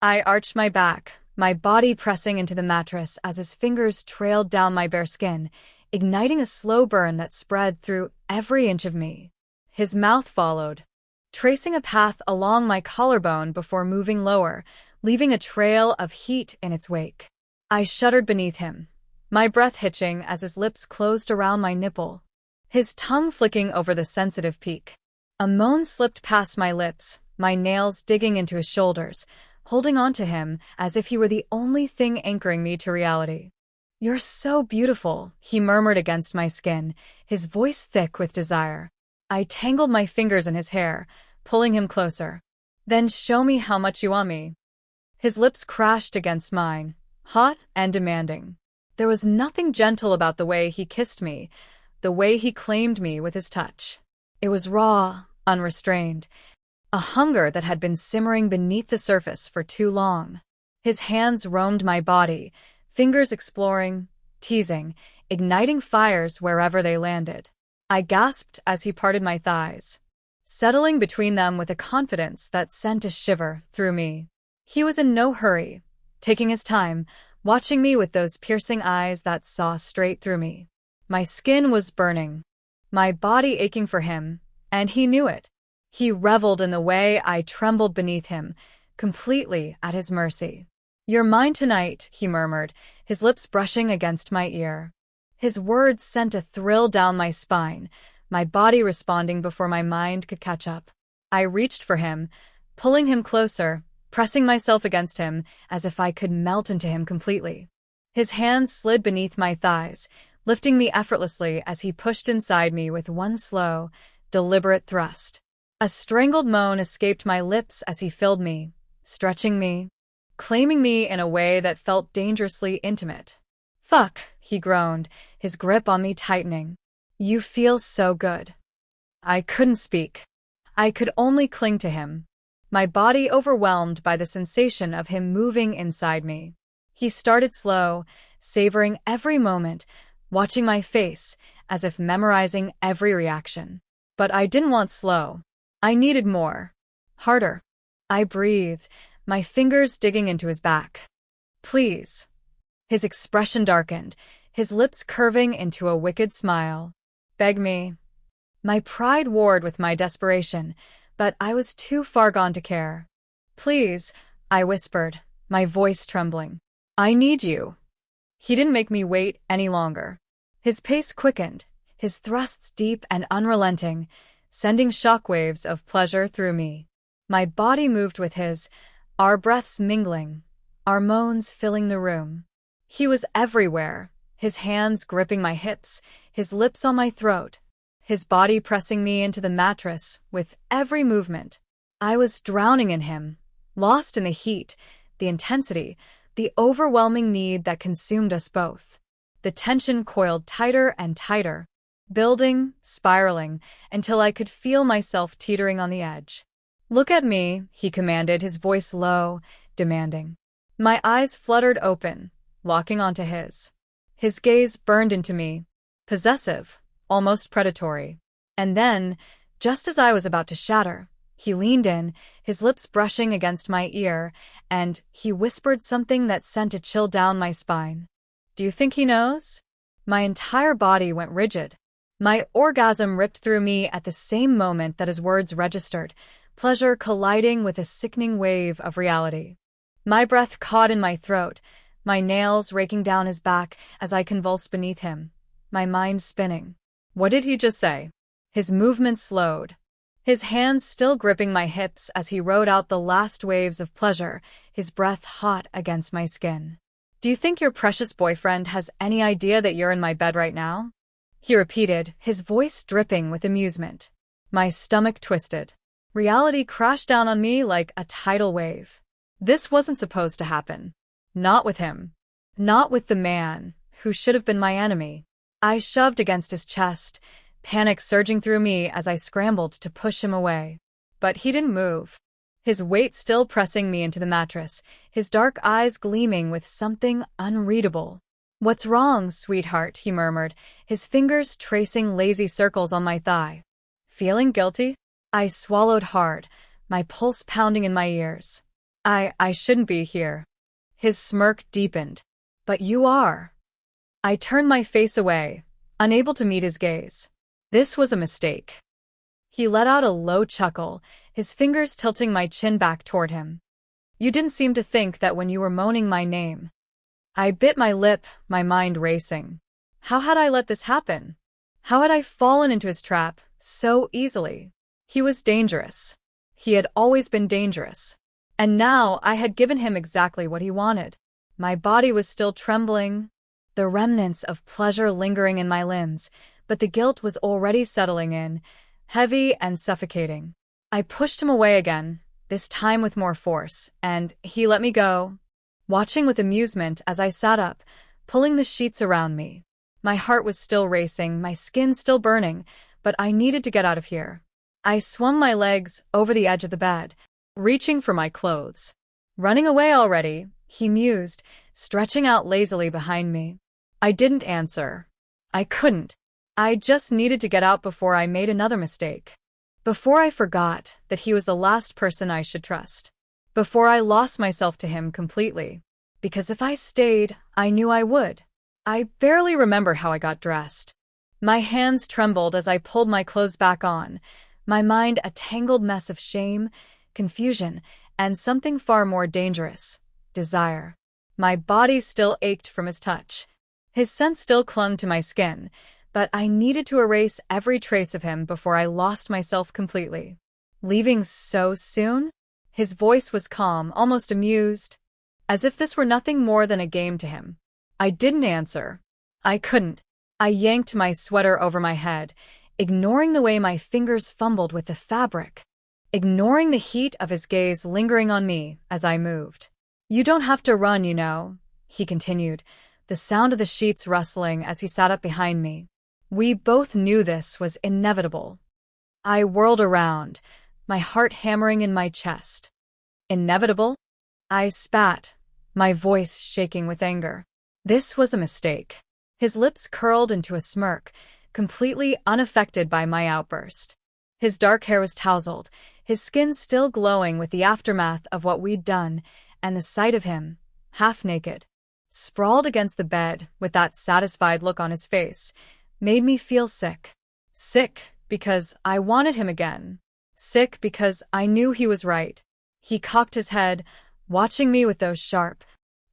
I arched my back, my body pressing into the mattress as his fingers trailed down my bare skin, igniting a slow burn that spread through every inch of me. His mouth followed, tracing a path along my collarbone before moving lower, leaving a trail of heat in its wake. I shuddered beneath him, my breath hitching as his lips closed around my nipple, his tongue flicking over the sensitive peak. A moan slipped past my lips, my nails digging into his shoulders, holding on to him as if he were the only thing anchoring me to reality. "You're so beautiful," he murmured against my skin, his voice thick with desire. I tangled my fingers in his hair, pulling him closer. "Then show me how much you want me." His lips crashed against mine, hot and demanding. There was nothing gentle about the way he kissed me, the way he claimed me with his touch. It was raw, unrestrained, a hunger that had been simmering beneath the surface for too long. His hands roamed my body, fingers exploring, teasing, igniting fires wherever they landed. I gasped as he parted my thighs, settling between them with a confidence that sent a shiver through me. He was in no hurry, taking his time, watching me with those piercing eyes that saw straight through me. My skin was burning, my body aching for him, and he knew it. He reveled in the way I trembled beneath him, completely at his mercy. "You're mine tonight," he murmured, his lips brushing against my ear. His words sent a thrill down my spine, my body responding before my mind could catch up. I reached for him, pulling him closer, pressing myself against him as if I could melt into him completely. His hands slid beneath my thighs, lifting me effortlessly as he pushed inside me with one slow, deliberate thrust. A strangled moan escaped my lips as he filled me, stretching me, claiming me in a way that felt dangerously intimate. "Fuck," he groaned, his grip on me tightening. "You feel so good." I couldn't speak. I could only cling to him, my body overwhelmed by the sensation of him moving inside me. He started slow, savoring every moment, watching my face as if memorizing every reaction. But I didn't want slow. I needed more. Harder. I breathed, my fingers digging into his back. "Please." His expression darkened, his lips curving into a wicked smile. "Beg me." My pride warred with my desperation, but I was too far gone to care. "Please," I whispered, my voice trembling. "I need you." He didn't make me wait any longer. His pace quickened, his thrusts deep and unrelenting, sending shockwaves of pleasure through me. My body moved with his, our breaths mingling, our moans filling the room. He was everywhere, his hands gripping my hips, his lips on my throat, his body pressing me into the mattress with every movement. I was drowning in him, lost in the heat, the intensity, the overwhelming need that consumed us both. The tension coiled tighter and tighter, building, spiraling, until I could feel myself teetering on the edge. "Look at me," he commanded, his voice low, demanding. My eyes fluttered open, locking onto his. His gaze burned into me, possessive, almost predatory. And then, just as I was about to shatter, he leaned in, his lips brushing against my ear, and he whispered something that sent a chill down my spine. "Do you think he knows?" My entire body went rigid. My orgasm ripped through me at the same moment that his words registered, pleasure colliding with a sickening wave of reality. My breath caught in my throat, my nails raking down his back as I convulsed beneath him, my mind spinning. What did he just say? His movements slowed, his hands still gripping my hips as he rode out the last waves of pleasure, his breath hot against my skin. "Do you think your precious boyfriend has any idea that you're in my bed right now?" he repeated, his voice dripping with amusement. My stomach twisted. Reality crashed down on me like a tidal wave. This wasn't supposed to happen. Not with him. Not with the man who should have been my enemy. I shoved against his chest, panic surging through me as I scrambled to push him away. But he didn't move. His weight still pressing me into the mattress, his dark eyes gleaming with something unreadable. "What's wrong, sweetheart?" he murmured, his fingers tracing lazy circles on my thigh. "Feeling guilty?" I swallowed hard, my pulse pounding in my ears. I shouldn't be here. His smirk deepened. But you are. I turned my face away, unable to meet his gaze. This was a mistake. He let out a low chuckle, his fingers tilting my chin back toward him. You didn't seem to think that when you were moaning my name. I bit my lip, my mind racing. How had I let this happen? How had I fallen into his trap so easily? He was dangerous. He had always been dangerous. And now I had given him exactly what he wanted. My body was still trembling, the remnants of pleasure lingering in my limbs, but the guilt was already settling in, heavy and suffocating. I pushed him away again, this time with more force, and he let me go, watching with amusement as I sat up, pulling the sheets around me. My heart was still racing, my skin still burning, but I needed to get out of here. I swung my legs over the edge of the bed, reaching for my clothes. Running away already, he mused, stretching out lazily behind me. I didn't answer. I couldn't. I just needed to get out before I made another mistake. Before I forgot that he was the last person I should trust. Before I lost myself to him completely. Because if I stayed, I knew I would. I barely remember how I got dressed. My hands trembled as I pulled my clothes back on, my mind a tangled mess of shame, confusion, and something far more dangerous. Desire. My body still ached from his touch. His scent still clung to my skin, but I needed to erase every trace of him before I lost myself completely. Leaving so soon? His voice was calm, almost amused, as if this were nothing more than a game to him. I didn't answer. I couldn't. I yanked my sweater over my head, ignoring the way my fingers fumbled with the fabric, ignoring the heat of his gaze lingering on me as I moved. You don't have to run, you know, he continued, the sound of the sheets rustling as he sat up behind me. We both knew this was inevitable. I whirled around, my heart hammering in my chest. Inevitable? I spat, my voice shaking with anger. This was a mistake. His lips curled into a smirk, completely unaffected by my outburst. His dark hair was tousled, his skin still glowing with the aftermath of what we'd done, and the sight of him, half naked, sprawled against the bed with that satisfied look on his face, made me feel sick. Sick because I wanted him again. Sick because I knew he was right. He cocked his head, watching me with those sharp,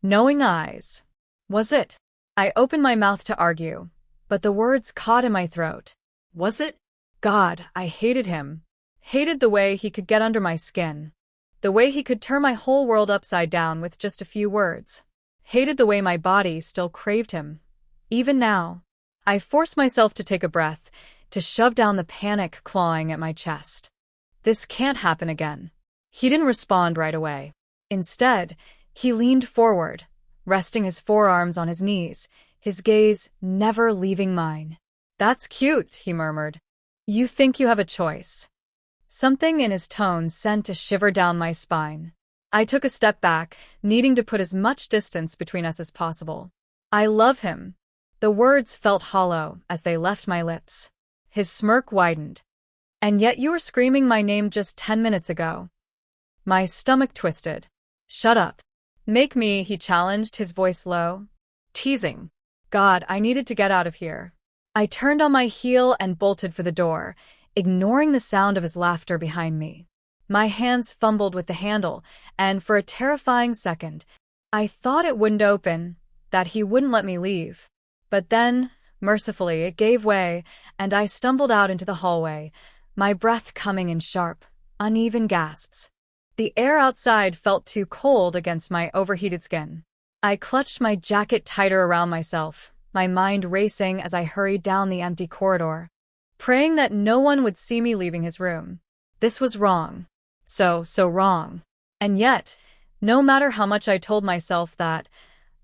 knowing eyes. Was it? I opened my mouth to argue, but the words caught in my throat. Was it? God, I hated him. Hated the way he could get under my skin. The way he could turn my whole world upside down with just a few words. Hated the way my body still craved him. Even now. I forced myself to take a breath, to shove down the panic clawing at my chest. This can't happen again. He didn't respond right away. Instead, he leaned forward, resting his forearms on his knees, his gaze never leaving mine. That's cute, he murmured. You think you have a choice. Something in his tone sent a shiver down my spine. I took a step back, needing to put as much distance between us as possible. I love him. The words felt hollow as they left my lips. His smirk widened. And yet you were screaming my name just 10 minutes ago. My stomach twisted. Shut up. Make me, he challenged, his voice low. Teasing. God, I needed to get out of here. I turned on my heel and bolted for the door, ignoring the sound of his laughter behind me. My hands fumbled with the handle, and for a terrifying second, I thought it wouldn't open, that he wouldn't let me leave. But then, mercifully, it gave way, and I stumbled out into the hallway, my breath coming in sharp, uneven gasps. The air outside felt too cold against my overheated skin. I clutched my jacket tighter around myself, my mind racing as I hurried down the empty corridor, praying that no one would see me leaving his room. This was wrong. So wrong. And yet, no matter how much I told myself that,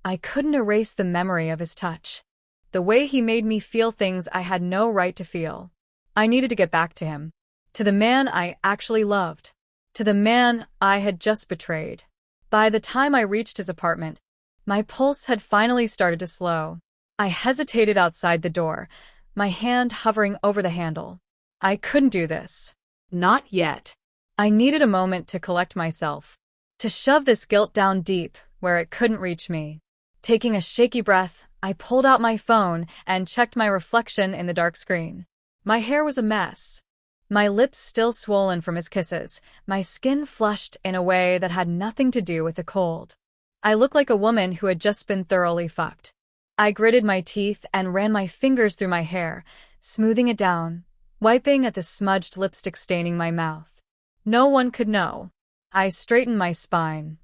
I couldn't erase the memory of his touch. The way he made me feel things I had no right to feel. I needed to get back to him. To the man I actually loved. To the man I had just betrayed. By the time I reached his apartment, my pulse had finally started to slow. I hesitated outside the door, my hand hovering over the handle. I couldn't do this. Not yet. I needed a moment to collect myself, To shove this guilt down deep, where it couldn't reach me. Taking a shaky breath, I pulled out my phone and checked my reflection in the dark screen. My hair was a mess. My lips still swollen from his kisses, my skin flushed in a way that had nothing to do with the cold. I looked like a woman who had just been thoroughly fucked. I gritted my teeth and ran my fingers through my hair, smoothing it down, wiping at the smudged lipstick staining my mouth. No one could know. I straightened my spine,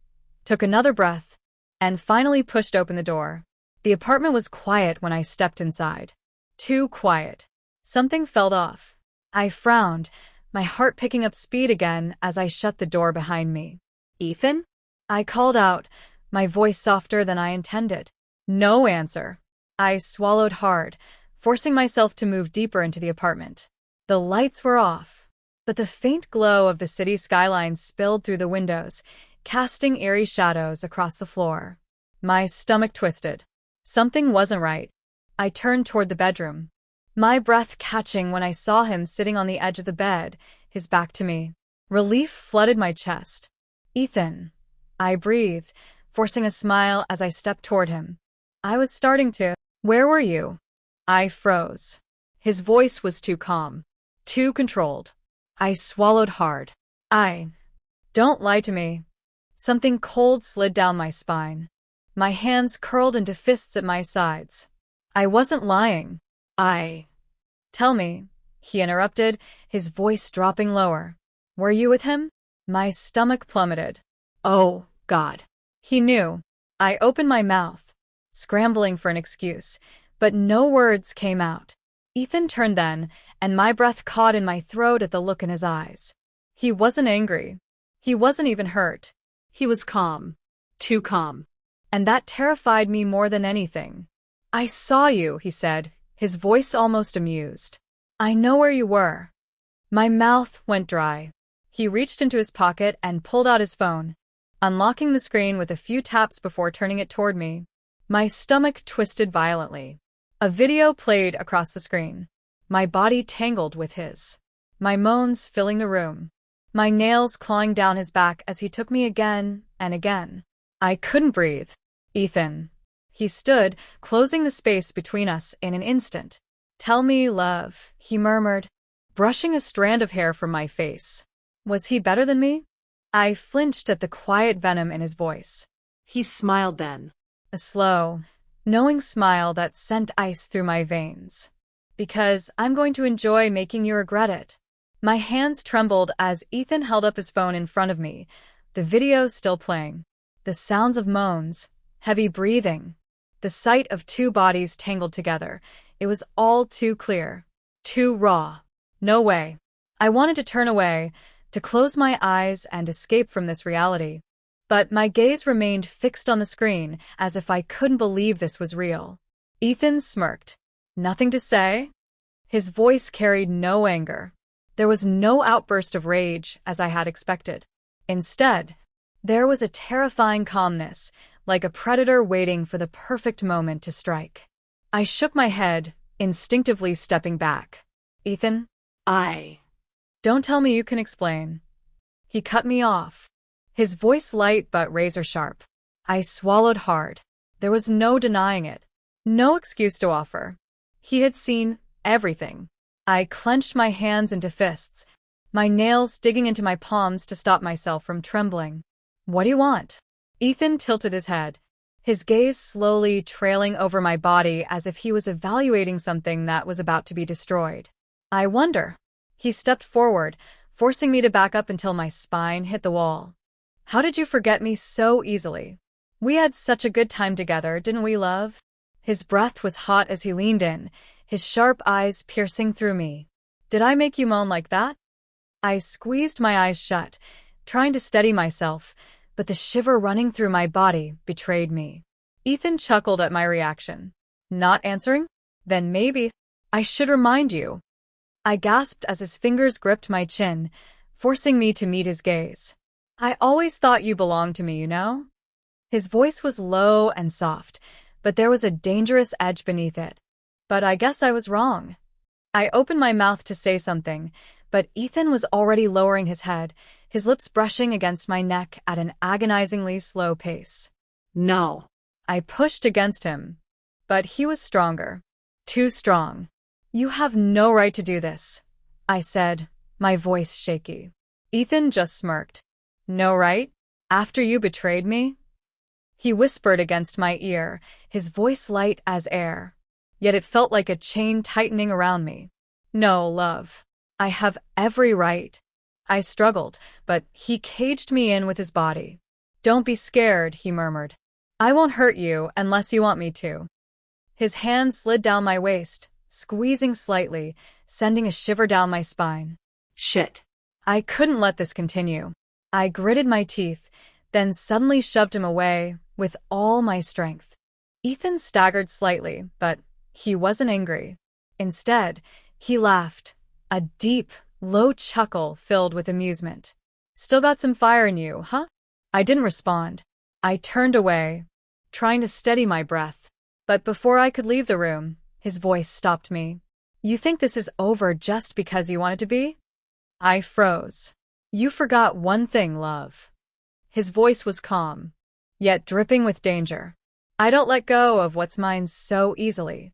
took another breath, and finally pushed open the door. The apartment was quiet when I stepped inside. Too quiet. Something felt off. I frowned, my heart picking up speed again as I shut the door behind me. "Ethan?" I called out, my voice softer than I intended. No answer. I swallowed hard, forcing myself to move deeper into the apartment. The lights were off, but the faint glow of the city skyline spilled through the windows, casting eerie shadows across the floor. My stomach twisted. Something wasn't right. I turned toward the bedroom, my breath catching when I saw him sitting on the edge of the bed, his back to me. Relief flooded my chest. "Ethan," I breathed, forcing a smile as I stepped toward him. I was starting to. "Where were you?" I froze. His voice was too calm, too controlled. I swallowed hard. Don't lie to me." Something cold slid down my spine. My hands curled into fists at my sides. I wasn't lying. Tell me," he interrupted, his voice dropping lower. "Were you with him?" My stomach plummeted. Oh, God. He knew. I opened my mouth, scrambling for an excuse, but no words came out. Ethan turned then, and my breath caught in my throat at the look in his eyes. He wasn't angry. He wasn't even hurt. He was calm. Too calm. And that terrified me more than anything. "I saw you," he said, his voice almost amused. "I know where you were." My mouth went dry. He reached into his pocket and pulled out his phone, unlocking the screen with a few taps before turning it toward me. My stomach twisted violently. A video played across the screen, my body tangled with his, my moans filling the room, my nails clawing down his back as he took me again and again. I couldn't breathe. "Ethan." He stood, closing the space between us in an instant. "Tell me, love," he murmured, brushing a strand of hair from my face. Was he better than me? I flinched at the quiet venom in his voice. He smiled then, a slow, knowing smile that sent ice through my veins. "Because I'm going to enjoy making you regret it." My hands trembled as Ethan held up his phone in front of me, the video still playing. The sounds of moans, heavy breathing, the sight of two bodies tangled together. It was all too clear, too raw. No way. I wanted to turn away, to close my eyes and escape from this reality. But my gaze remained fixed on the screen, as if I couldn't believe this was real. Ethan smirked. "Nothing to say?" His voice carried no anger. There was no outburst of rage, as I had expected. Instead, there was a terrifying calmness, like a predator waiting for the perfect moment to strike. I shook my head, instinctively stepping back. "Ethan, don't tell me you can explain." He cut me off, his voice light but razor-sharp. I swallowed hard. There was no denying it, no excuse to offer. He had seen everything. I clenched my hands into fists, my nails digging into my palms to stop myself from trembling. "What do you want?" Ethan tilted his head, his gaze slowly trailing over my body as if he was evaluating something that was about to be destroyed. "I wonder." He stepped forward, forcing me to back up until my spine hit the wall. "How did you forget me so easily? We had such a good time together, didn't we, love?" His breath was hot as he leaned in, his sharp eyes piercing through me. "Did I make you moan like that?" I squeezed my eyes shut, trying to steady myself, but the shiver running through my body betrayed me. Ethan chuckled at my reaction. "Not answering? Then maybe I should remind you." I gasped as his fingers gripped my chin, forcing me to meet his gaze. "I always thought you belonged to me, you know?" His voice was low and soft, but there was a dangerous edge beneath it. But I guess I was wrong. I opened my mouth to say something, but Ethan was already lowering his head, his lips brushing against my neck at an agonizingly slow pace. No. I pushed against him, but he was stronger. Too strong. You have no right to do this, I said, my voice shaky. Ethan just smirked. No right? After you betrayed me? He whispered against my ear, his voice light as air. Yet it felt like a chain tightening around me. No, love. I have every right. I struggled, but he caged me in with his body. Don't be scared, he murmured. I won't hurt you unless you want me to. His hand slid down my waist, squeezing slightly, sending a shiver down my spine. Shit. I couldn't let this continue. I gritted my teeth, then suddenly shoved him away with all my strength. Ethan staggered slightly, but he wasn't angry. Instead, he laughed, a deep, low chuckle filled with amusement. Still got some fire in you, huh? I didn't respond. I turned away, trying to steady my breath. But before I could leave the room, his voice stopped me. You think this is over just because you want it to be? I froze. You forgot one thing, love. His voice was calm, yet dripping with danger. I don't let go of what's mine so easily.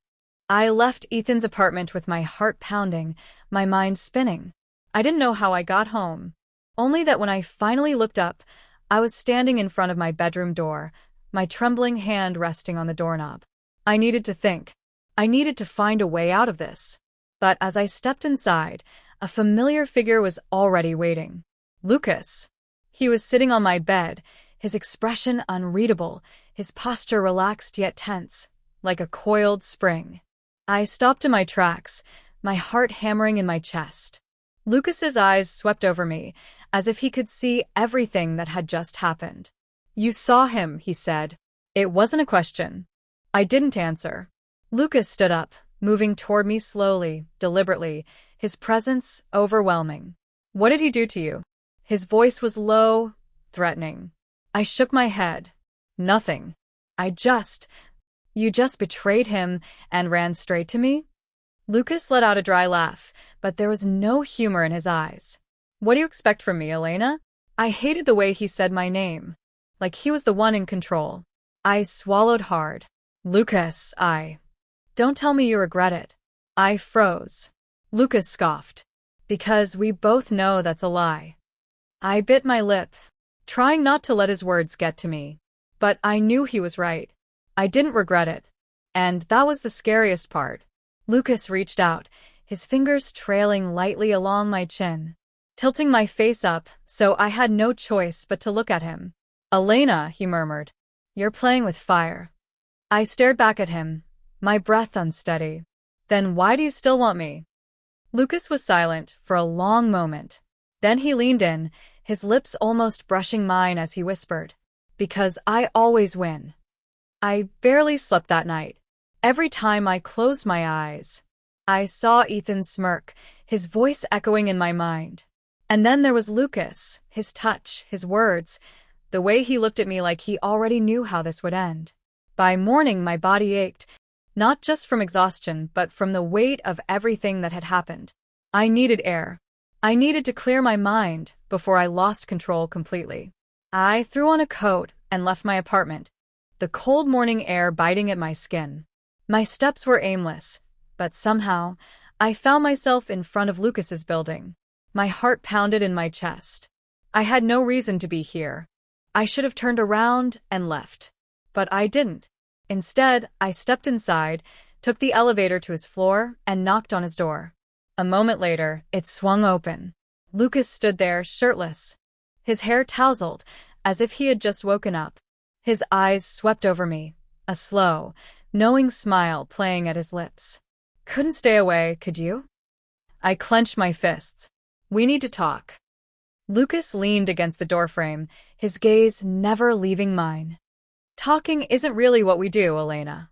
I left Ethan's apartment with my heart pounding, my mind spinning. I didn't know how I got home, only that when I finally looked up, I was standing in front of my bedroom door, my trembling hand resting on the doorknob. I needed to think. I needed to find a way out of this. But as I stepped inside, a familiar figure was already waiting. Lucas. He was sitting on my bed, his expression unreadable, his posture relaxed yet tense, like a coiled spring. I stopped in my tracks, my heart hammering in my chest. Lucas's eyes swept over me, as if he could see everything that had just happened. You saw him, he said. It wasn't a question. I didn't answer. Lucas stood up, moving toward me slowly, deliberately, his presence overwhelming. What did he do to you? His voice was low, threatening. I shook my head. Nothing. You just betrayed him and ran straight to me? Lucas let out a dry laugh, but there was no humor in his eyes. What do you expect from me, Elena? I hated the way he said my name, like he was the one in control. I swallowed hard. Lucas, Don't tell me you regret it. I froze. Lucas scoffed. Because we both know that's a lie. I bit my lip, trying not to let his words get to me. But I knew he was right. I didn't regret it. And that was the scariest part. Lucas reached out, his fingers trailing lightly along my chin, tilting my face up so I had no choice but to look at him. Elena, he murmured, you're playing with fire. I stared back at him, my breath unsteady. Then why do you still want me? Lucas was silent for a long moment. Then he leaned in, his lips almost brushing mine as he whispered, because I always win. I barely slept that night. Every time I closed my eyes, I saw Ethan smirk, his voice echoing in my mind. And then there was Lucas, his touch, his words, the way he looked at me like he already knew how this would end. By morning, my body ached, not just from exhaustion, but from the weight of everything that had happened. I needed air. I needed to clear my mind before I lost control completely. I threw on a coat and left my apartment, the cold morning air biting at my skin. My steps were aimless, but somehow, I found myself in front of Lucas's building. My heart pounded in my chest. I had no reason to be here. I should have turned around and left. But I didn't. Instead, I stepped inside, took the elevator to his floor, and knocked on his door. A moment later, it swung open. Lucas stood there, shirtless, his hair tousled, as if he had just woken up. His eyes swept over me, a slow, knowing smile playing at his lips. Couldn't stay away, could you? I clenched my fists. We need to talk. Lucas leaned against the doorframe, his gaze never leaving mine. Talking isn't really what we do, Elena.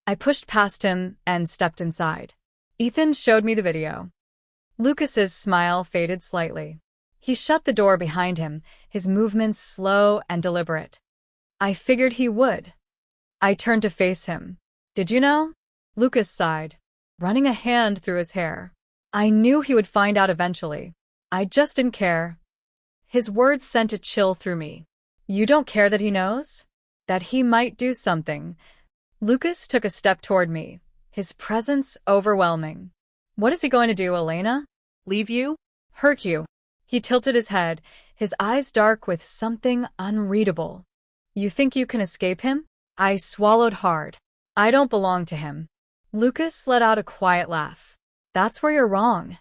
I pushed past him and stepped inside. Ethan showed me the video. Lucas's smile faded slightly. He shut the door behind him, his movements slow and deliberate. I figured he would. I turned to face him. Did you know? Lucas sighed, running a hand through his hair. I knew he would find out eventually. I just didn't care. His words sent a chill through me. You don't care that he knows? That he might do something. Lucas took a step toward me, his presence overwhelming. What is he going to do, Elena? Leave you? Hurt you? He tilted his head, his eyes dark with something unreadable. You think you can escape him? I swallowed hard. I don't belong to him. Lucas let out a quiet laugh. That's where you're wrong.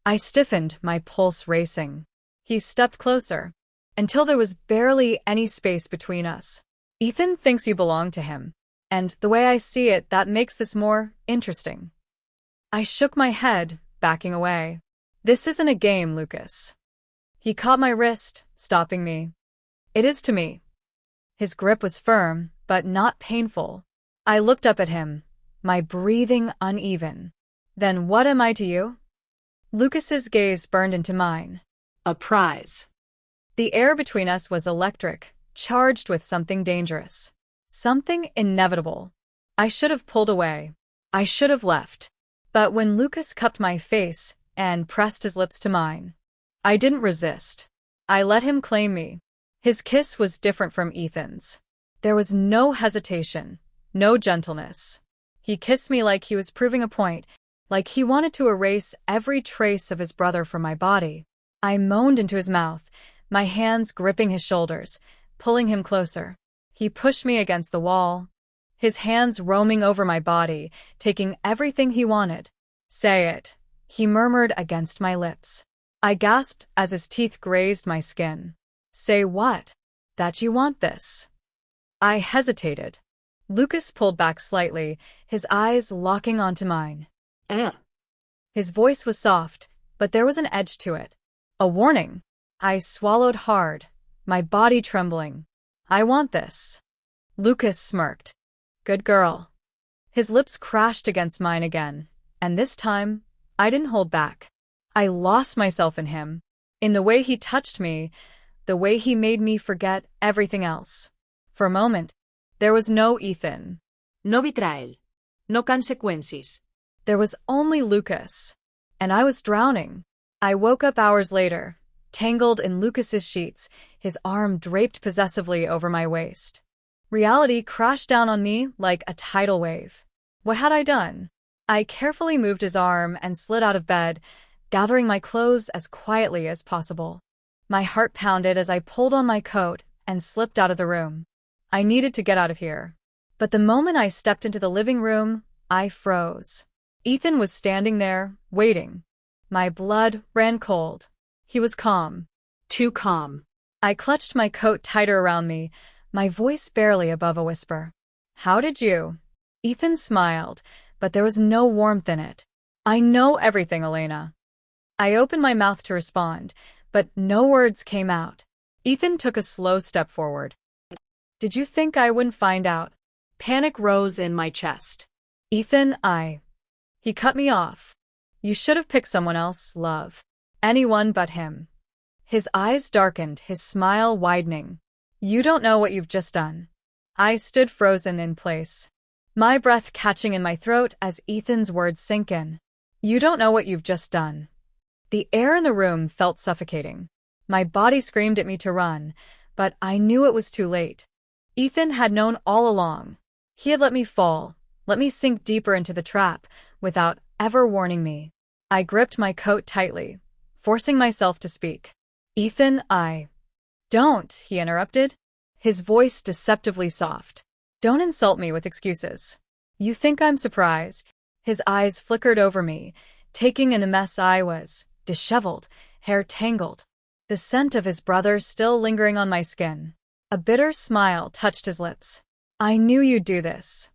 I stiffened, my pulse racing. He stepped closer, until there was barely any space between us. Ethan thinks you belong to him, and the way I see it, that makes this more interesting. I shook my head, backing away. This isn't a game, Lucas. He caught my wrist, stopping me. It is to me. His grip was firm, but not painful. I looked up at him, my breathing uneven. Then what am I to you? Lucas's gaze burned into mine. A prize. The air between us was electric, charged with something dangerous. Something inevitable. I should have pulled away. I should have left. But when Lucas cupped my face and pressed his lips to mine, I didn't resist. I let him claim me. His kiss was different from Ethan's. There was no hesitation, no gentleness. He kissed me like he was proving a point, like he wanted to erase every trace of his brother from my body. I moaned into his mouth, my hands gripping his shoulders, pulling him closer. He pushed me against the wall, his hands roaming over my body, taking everything he wanted. Say it, he murmured against my lips. I gasped as his teeth grazed my skin. Say what? That you want this. I hesitated. Lucas pulled back slightly, his eyes locking onto mine. His voice was soft, but there was an edge to it. A warning. I swallowed hard, my body trembling. I want this. Lucas smirked. Good girl. His lips crashed against mine again, and this time, I didn't hold back. I lost myself in him, in the way he touched me, the way he made me forget everything else. For a moment, there was no Ethan. No betrayal. No consequences. There was only Lucas, and I was drowning. I woke up hours later, tangled in Lucas's sheets, his arm draped possessively over my waist. Reality crashed down on me like a tidal wave. What had I done? I carefully moved his arm and slid out of bed, gathering my clothes as quietly as possible. My heart pounded as I pulled on my coat and slipped out of the room. I needed to get out of here. But the moment I stepped into the living room, I froze. Ethan was standing there, waiting. My blood ran cold. He was calm. Too calm. I clutched my coat tighter around me, my voice barely above a whisper. How did you? Ethan smiled, but there was no warmth in it. I know everything, Elena. I opened my mouth to respond, but no words came out. Ethan took a slow step forward. Did you think I wouldn't find out? Panic rose in my chest. Ethan, He cut me off. You should have picked someone else, love. Anyone but him. His eyes darkened, his smile widening. You don't know what you've just done. I stood frozen in place, my breath catching in my throat as Ethan's words sank in. You don't know what you've just done. The air in the room felt suffocating. My body screamed at me to run, but I knew it was too late. Ethan had known all along. He had let me fall, let me sink deeper into the trap, without ever warning me. I gripped my coat tightly, forcing myself to speak. Ethan, Don't, he interrupted, his voice deceptively soft. Don't insult me with excuses. You think I'm surprised? His eyes flickered over me, taking in the mess I was, disheveled, hair tangled. The scent of his brother still lingering on my skin. A bitter smile touched his lips. I knew you'd do this.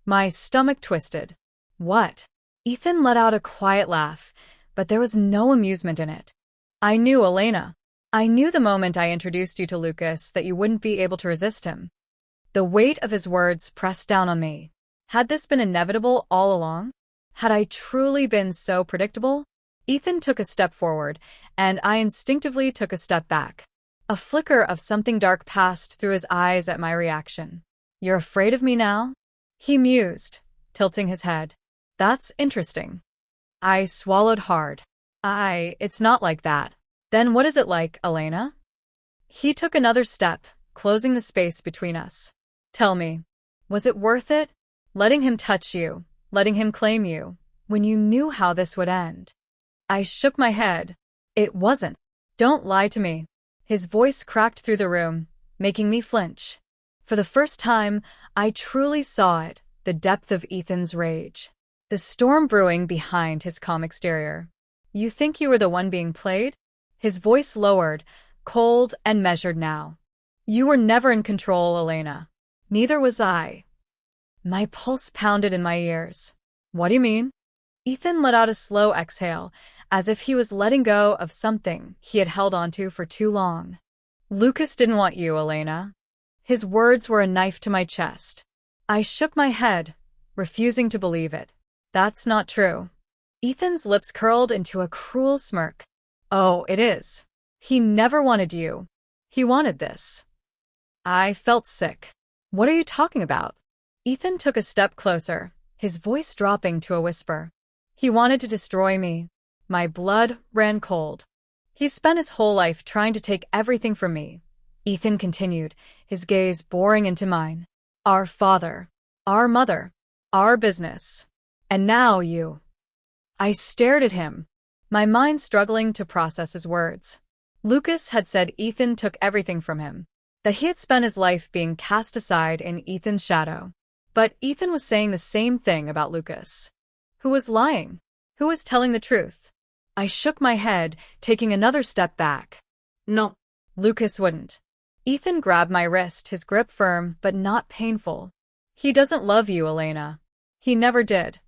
My stomach twisted. What? Ethan let out a quiet laugh, but there was no amusement in it. I knew, Elena. I knew the moment I introduced you to Lucas that you wouldn't be able to resist him. The weight of his words pressed down on me. Had this been inevitable all along? Had I truly been so predictable? Ethan took a step forward, and I instinctively took a step back. A flicker of something dark passed through his eyes at my reaction. You're afraid of me now? He mused, tilting his head. That's interesting. I swallowed hard. It's not like that. Then what is it like, Elena? He took another step, closing the space between us. Tell me, was it worth it? Letting him touch you, letting him claim you, when you knew how this would end. I shook my head. It wasn't. Don't lie to me. His voice cracked through the room, making me flinch. For the first time, I truly saw it, the depth of Ethan's rage. The storm brewing behind his calm exterior. You think you were the one being played? His voice lowered, cold and measured now. You were never in control, Elena. Neither was I. My pulse pounded in my ears. What do you mean? Ethan let out a slow exhale, as if he was letting go of something he had held onto for too long. Lucas didn't want you, Elena. His words were a knife to my chest. I shook my head, refusing to believe it. That's not true. Ethan's lips curled into a cruel smirk. Oh, it is. He never wanted you. He wanted this. I felt sick. What are you talking about? Ethan took a step closer, his voice dropping to a whisper. He wanted to destroy me. My blood ran cold. He spent his whole life trying to take everything from me. Ethan continued, his gaze boring into mine. Our father, our mother, our business. And now you. I stared at him, my mind struggling to process his words. Lucas had said Ethan took everything from him, that he had spent his life being cast aside in Ethan's shadow. But Ethan was saying the same thing about Lucas. Who was lying? Who was telling the truth? I shook my head, taking another step back. No. Lucas wouldn't. Ethan grabbed my wrist, his grip firm but not painful. He doesn't love you, Elena. He never did.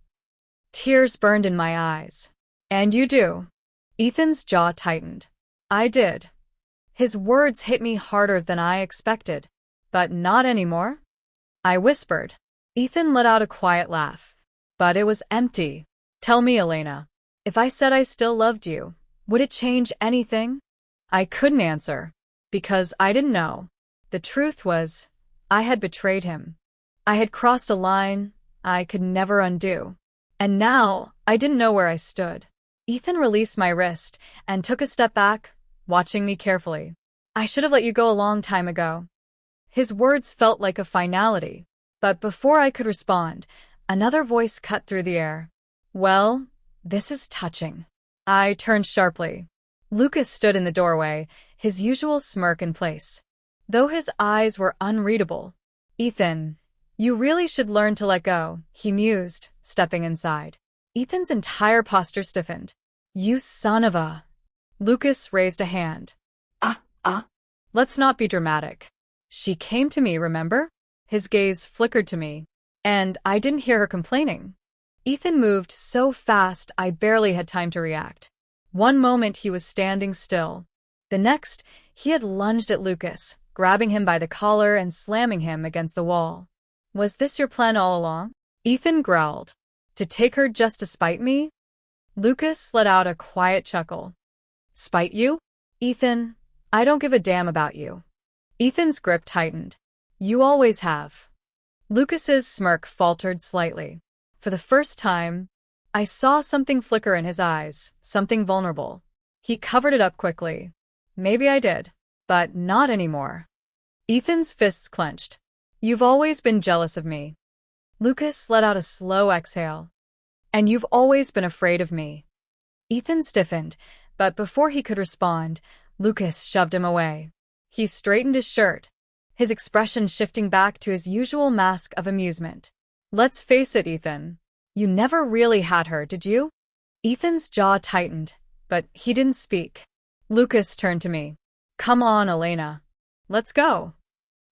Tears burned in my eyes. And you do. Ethan's jaw tightened. I did. His words hit me harder than I expected. But not anymore. I whispered. Ethan let out a quiet laugh. But it was empty. Tell me, Elena, if I said I still loved you, would it change anything? I couldn't answer, because I didn't know. The truth was, I had betrayed him. I had crossed a line I could never undo. And now, I didn't know where I stood. Ethan released my wrist and took a step back, watching me carefully. I should have let you go a long time ago. His words felt like a finality. But before I could respond, another voice cut through the air. Well, this is touching. I turned sharply. Lucas stood in the doorway, his usual smirk in place. Though his eyes were unreadable. Ethan, you really should learn to let go, he mused, stepping inside. Ethan's entire posture stiffened. You son of a... Lucas raised a hand. Let's not be dramatic. She came to me, remember? His gaze flickered to me, and I didn't hear her complaining. Ethan moved so fast I barely had time to react. One moment he was standing still. The next, he had lunged at Lucas, grabbing him by the collar and slamming him against the wall. Was this your plan all along? Ethan growled. To take her just to spite me? Lucas let out a quiet chuckle. Spite you? Ethan, I don't give a damn about you. Ethan's grip tightened. You always have. Lucas's smirk faltered slightly. For the first time, I saw something flicker in his eyes, something vulnerable. He covered it up quickly. Maybe I did, but not anymore. Ethan's fists clenched. You've always been jealous of me. Lucas let out a slow exhale. And you've always been afraid of me. Ethan stiffened, but before he could respond, Lucas shoved him away. He straightened his shirt, his expression shifting back to his usual mask of amusement. Let's face it, Ethan. You never really had her, did you? Ethan's jaw tightened, but he didn't speak. Lucas turned to me. Come on, Elena. Let's go.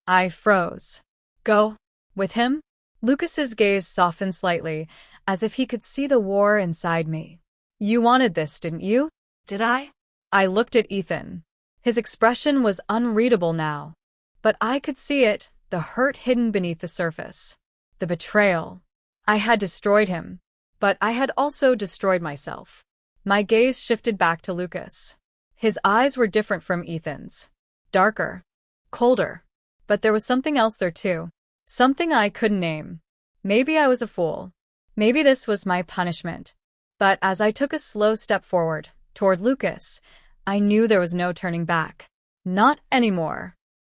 I froze. Go? With him? Lucas's gaze softened slightly, as if he could see the war inside me. You wanted this, didn't you? Did I? I looked at Ethan. His expression was unreadable now. But I could see it, the hurt hidden beneath the surface. The betrayal. I had destroyed him, but I had also destroyed myself. My gaze shifted back to Lucas. His eyes were different from Ethan's. Darker. Colder. But there was something else there too. Something I couldn't name. Maybe I was a fool. Maybe this was my punishment. But as I took a slow step forward, toward Lucas, I knew there was no turning back. Not anymore.